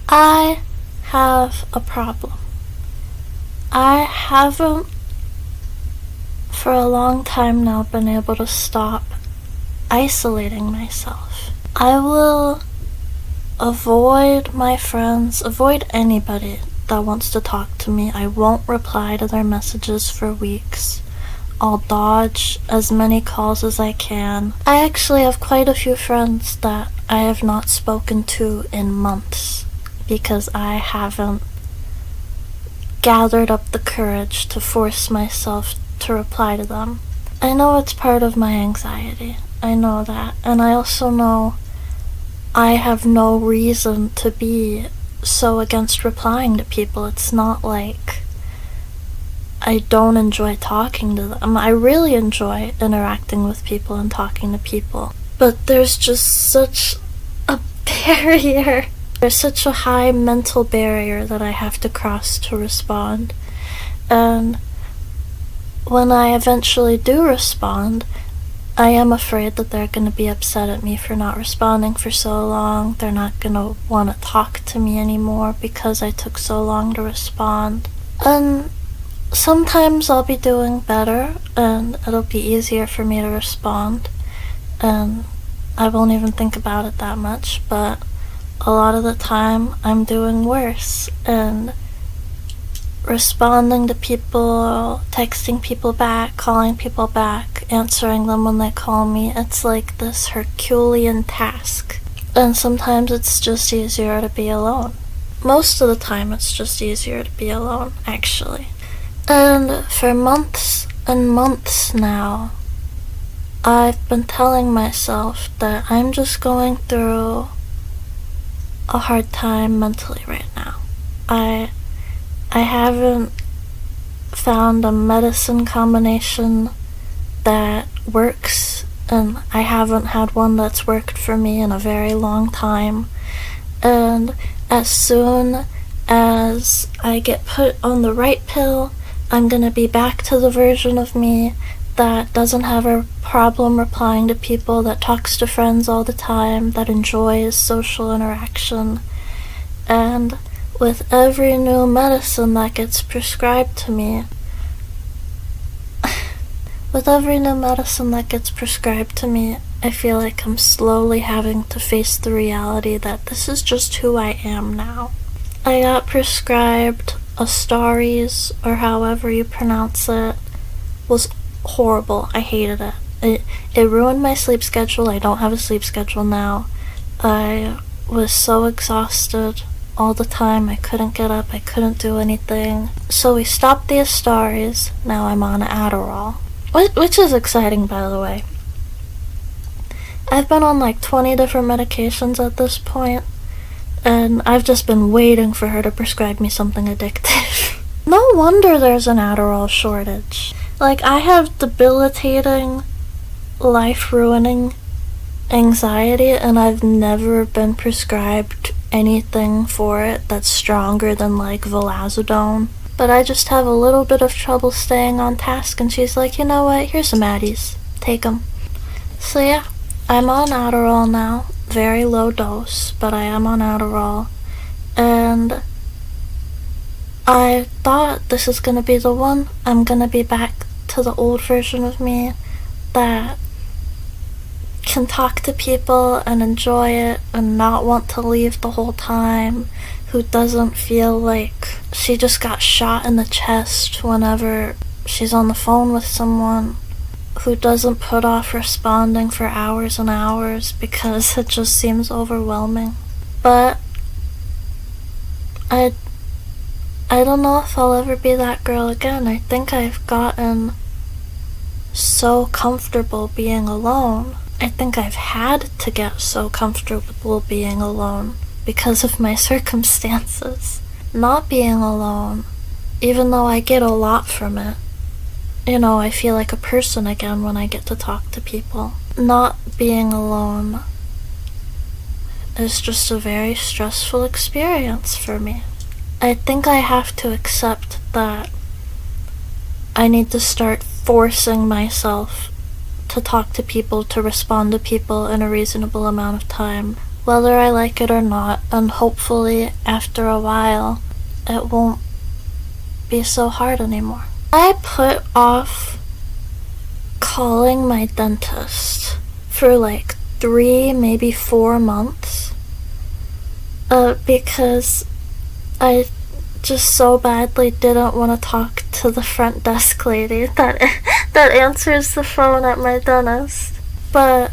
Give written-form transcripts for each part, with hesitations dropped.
I have a problem. I haven't for a long time now been able to stop isolating myself. I will avoid my friends, avoid anybody that wants to talk to me. I won't reply to their messages for weeks. I'll dodge as many calls as I can. I actually have quite a few friends that I have not spoken to in months because I haven't gathered up the courage to force myself to reply to them. I know it's part of my anxiety. I know that. And I also know I have no reason to be so against replying to people. It's not like I don't enjoy talking to them. I really enjoy interacting with people and talking to people. But there's just such a barrier. There's such a high mental barrier that I have to cross to respond. And when I eventually do respond, I am afraid that they're going to be upset at me for not responding for so long. They're not going to want to talk to me anymore because I took so long to respond. And sometimes I'll be doing better and it'll be easier for me to respond. And I won't even think about it that much, but a lot of the time I'm doing worse and responding to people, texting people back, calling people back, answering them when they call me. It's like this Herculean task. And sometimes it's just easier to be alone. Most of the time it's just easier to be alone, actually. And for months and months now, I've been telling myself that I'm just going through a hard time mentally right now. I haven't found a medicine combination that works, and I haven't had one that's worked for me in a very long time. And as soon as I get put on the right pill, I'm gonna be back to the version of me that doesn't have a problem replying to people, that talks to friends all the time, that enjoys social interaction. And with every new medicine that gets prescribed to me, I feel like I'm slowly having to face the reality that this is just who I am now. I got prescribed Astaris, or however you pronounce it. Was horrible. I hated it. It ruined my sleep schedule. I don't have a sleep schedule now. I was so exhausted all the time. I couldn't get up. I couldn't do anything. So we stopped the Astaris. Now I'm on adderall. Which is exciting, by the way. I've been on like 20 different medications at this point, and I've just been waiting for her to prescribe me something addictive. No wonder there's an Adderall shortage. Like, I have debilitating, life-ruining anxiety, and I've never been prescribed anything for it that's stronger than, like, vilazodone. But I just have a little bit of trouble staying on task, and she's like, you know what, here's some Addies. Take them. So yeah, I'm on Adderall now. Very low dose, but I am on Adderall. And I thought this is gonna be the one. I'm gonna be back to the old version of me that can talk to people and enjoy it and not want to leave the whole time, who doesn't feel like she just got shot in the chest whenever she's on the phone with someone, who doesn't put off responding for hours and hours because it just seems overwhelming. But I don't know if I'll ever be that girl again. I think I've gotten so comfortable being alone. I think I've had to get so comfortable being alone because of my circumstances. Not being alone, even though I get a lot from it. You know, I feel like a person again when I get to talk to people. Not being alone is just a very stressful experience for me. I think I have to accept that I need to start forcing myself to talk to people, to respond to people in a reasonable amount of time. whether I like it or not, and hopefully after a while it won't be so hard anymore. I put off calling my dentist for like 3, maybe 4 months because I just so badly didn't want to talk to the front desk lady that answers the phone at my dentist. But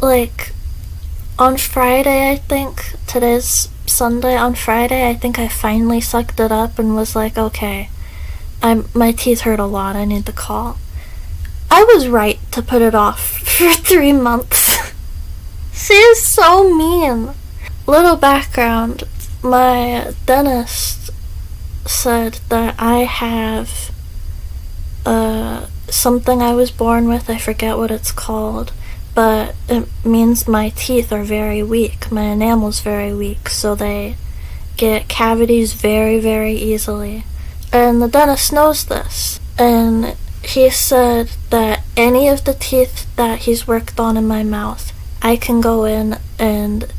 like on Friday, I think, today's Sunday, on Friday I think I finally sucked it up and was like, okay, my teeth hurt a lot, I need to call. I was right to put it off for 3 months. She is so mean. Little background, my dentist said that I have something I was born with, I forget what it's called, but it means my teeth are very weak, my enamel's very weak, so they get cavities very, very easily. And the dentist knows this, and he said that any of the teeth that he's worked on in my mouth, I can go in, and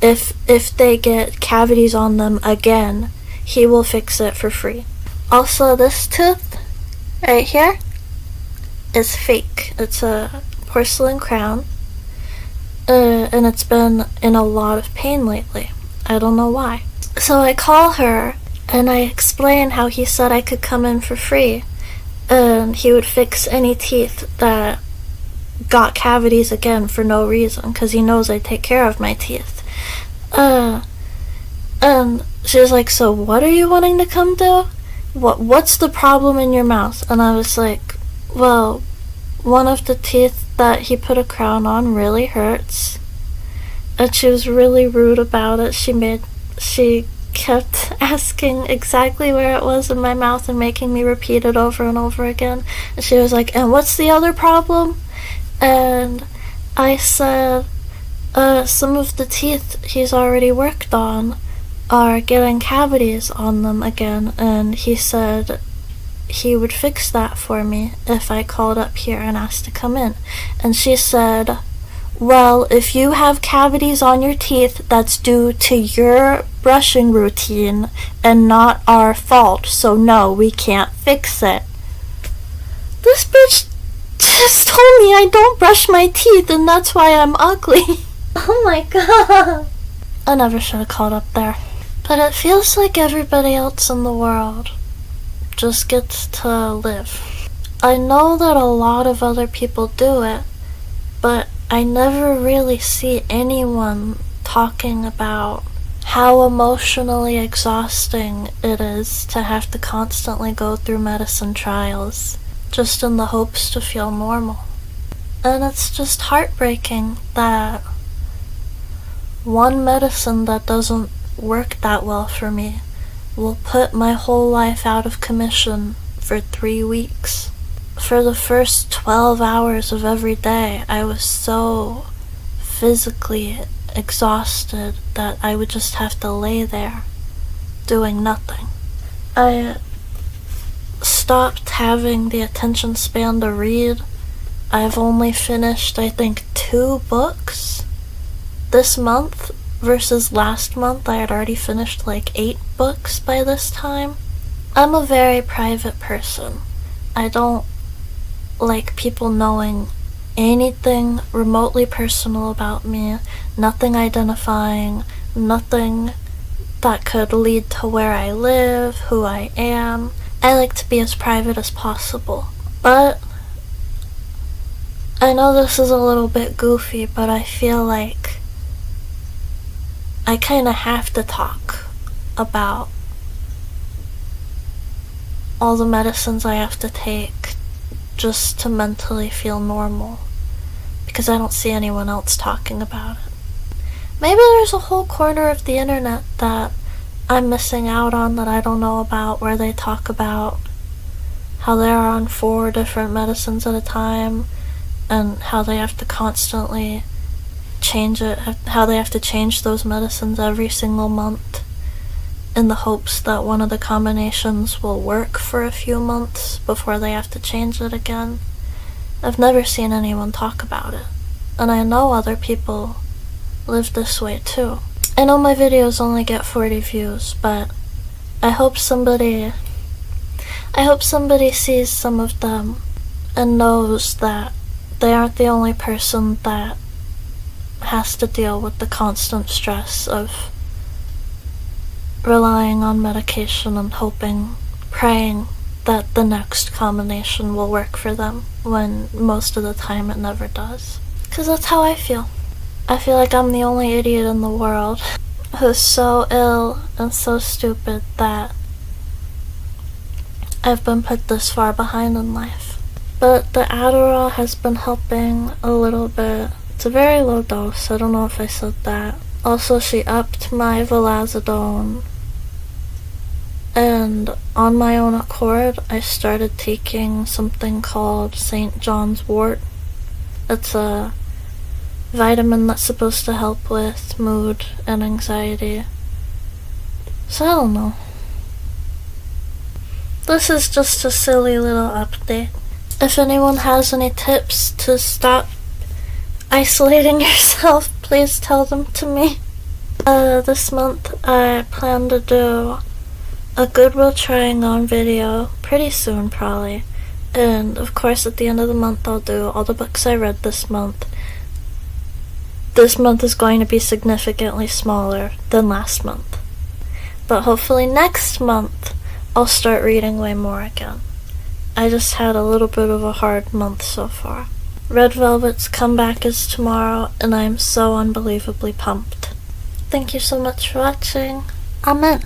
if they get cavities on them again, he will fix it for free. Also, this tooth right here is fake. It's a porcelain crown, and it's been in a lot of pain lately. I don't know why. So I call her and I explain how he said I could come in for free and he would fix any teeth that got cavities again for no reason, because he knows I take care of my teeth. And she was like, so what are you wanting to come do? What's the problem in your mouth? And I was like, well, one of the teeth that he put a crown on really hurts. And she was really rude about it. She kept asking exactly where it was in my mouth and making me repeat it over and over again. And she was like, and what's the other problem? And I said, some of the teeth he's already worked on are getting cavities on them again, and he said he would fix that for me if I called up here and asked to come in. And she said, well, if you have cavities on your teeth, that's due to your brushing routine and not our fault, so no, we can't fix it. This bitch just told me I don't brush my teeth and that's why I'm ugly. Oh my god. I never should have called up there. But it feels like everybody else in the world just gets to live. I know that a lot of other people do it, but I never really see anyone talking about how emotionally exhausting it is to have to constantly go through medicine trials just in the hopes to feel normal. And it's just heartbreaking that one medicine that doesn't work that well for me will put my whole life out of commission for 3 weeks. For the first 12 hours of every day, I was so physically exhausted that I would just have to lay there doing nothing. I stopped having the attention span to read. I've only finished, I think, 2 books this month, versus last month I had already finished like 8 books by this time. I'm a very private person. I don't like people knowing anything remotely personal about me, nothing identifying, nothing that could lead to where I live, who I am. I like to be as private as possible. But I know this is a little bit goofy, but I feel like I kind of have to talk about all the medicines I have to take just to mentally feel normal, because I don't see anyone else talking about it. Maybe there's a whole corner of the internet that I'm missing out on that I don't know about, where they talk about how they're on 4 different medicines at a time and how they have to constantly change it, how they have to change those medicines every single month in the hopes that one of the combinations will work for a few months before they have to change it again. I've never seen anyone talk about it, and I know other people live this way too. I know my videos only get 40 views, but I hope somebody sees some of them and knows that they aren't the only person that has to deal with the constant stress of relying on medication and hoping, praying that the next combination will work for them when most of the time it never does. 'Cause that's how I feel. I feel like I'm the only idiot in the world who's so ill and so stupid that I've been put this far behind in life. But the adderall has been helping a little bit. It's a very low dose, I don't know if I said that. Also, she upped my vilazodone, and on my own accord, I started taking something called St. John's wort. It's a vitamin that's supposed to help with mood and anxiety. So I don't know. This is just a silly little update. If anyone has any tips to stop isolating yourself, please tell them to me. This month I plan to do a Goodwill trying on video pretty soon probably. And of course at the end of the month I'll do all the books I read this month. This month is going to be significantly smaller than last month. But hopefully next month I'll start reading way more again. I just had a little bit of a hard month so far. Red Velvet's comeback is tomorrow, and I'm so unbelievably pumped. Thank you so much for watching. Amen.